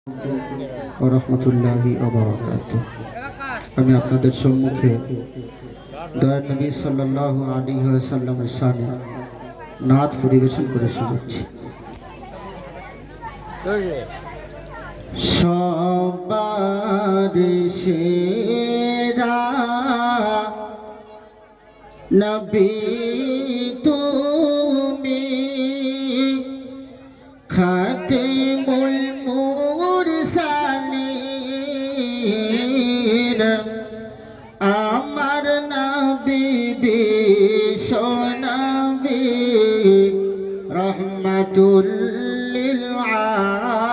ওয়া রাহমাতুল্লাহি ওয়া বারাকাতুহু। আমি আপনাদের সম্মুখে দয়ার নবী সাল্লাল্লাহু আলাইহি ওয়াসাল্লামের শানে নাত পরিবেশন করে শোনাচ্ছি। সবার সেরা নবী তুমি, খাতিমুল মুরসালিন, আমার নবী বিশ্ব নবী, রহমাতুল লিল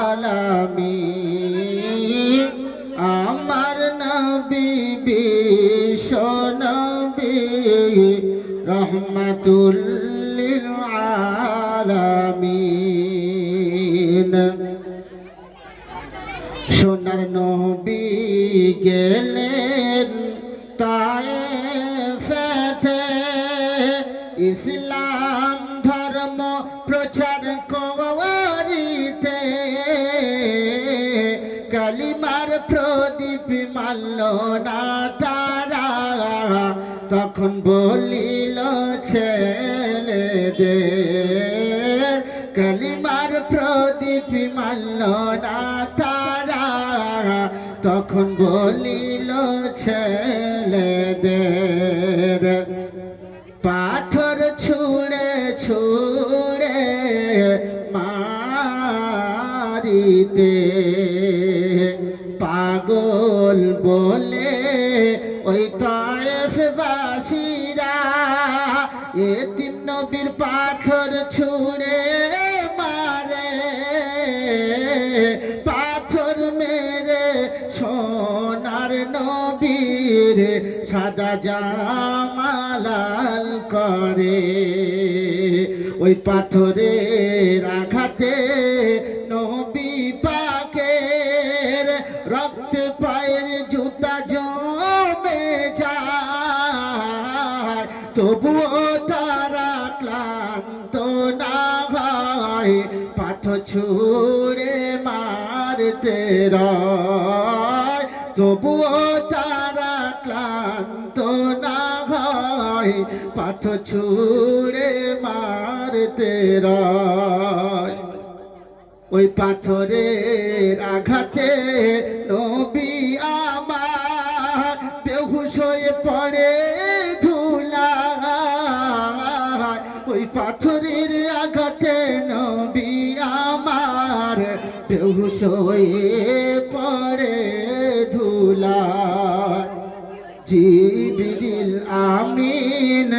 আলামিন, আমার নবী বিশ্ব নবী, রহমাতুল লিল আলামিন। সোনার নবী গেলেন তায়েফেতে, ইসলাম ধর্ম প্রচার করিতে, কালিমার প্রদীপ মানল না তারা, তখন বলিল ছেলেদের, কালিমার প্রদীপ মানল না তারা, তখন বলিল ছেলেদের। পাথর ছুঁড়ে ছুঁড়ে মারিতে, পাগল বলে ওই তায়েফবাসীরা, এতিম নবীর পাথর ছুঁড়ে মারে, পাথর মেরে সোনার নবীর সাদা জামা লাল করে। ওই পাথরের আঘাতে নবী পাকের রক্ত পায়ের জুতা জমে যায়, তবুও তারা ক্লান্ত না হয়, পাথর ছুঁড়ে মারতে রয়, তবুও তারা ক্লান্ত না হয়, পাথর ছুঁড়ে মারতে রয়। ওই পাথরের আঘাতে নবী আমার বেহুশ হয়ে পড়ে ধুলায়, ওই পাথরের আঘাতে নবী আমার বেহুশ হয়ে পড়ে ধুলায়। জিবরিল আমিন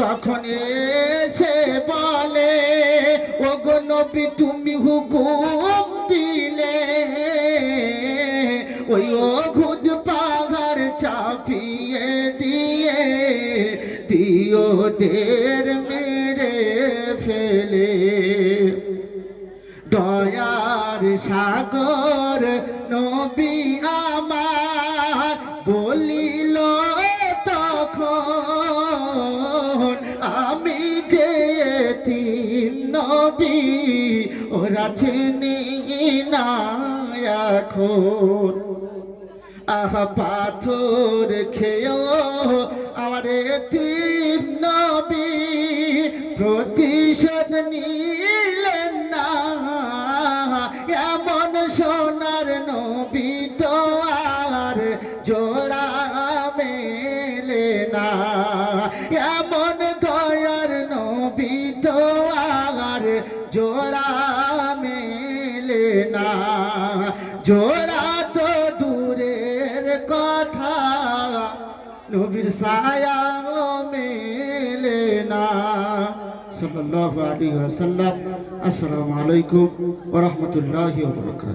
তখন এসে বলে, ওগো নবী তুমি হুকুম দিলে, ওই অহুদ পাহাড় চাপিয়ে দিয়ে দিওদের মেরে ফেলে। দয়ার সাগর নবী আমার বলিল তখন, আমি যে এতিম নবী ওরা চিনি না এখন। আহা পাথর খেয়েও আমার এতিম নবী প্রতিশোধ নিলেন না, এমন সোনার নবী তো আর জোড়া মেলে না, এমন দয়ার নবী তো আর জোড়া মেলে না, জোড়া তো দূরের কথা নবীর ছায়া মেলে না। সাল্লাল্লাহু আলাইহি ওয়াসাল্লাম। আসসালামু আলাইকুম ওয়া রাহমাতুল্লাহি ওয়া বারাকাতুহু।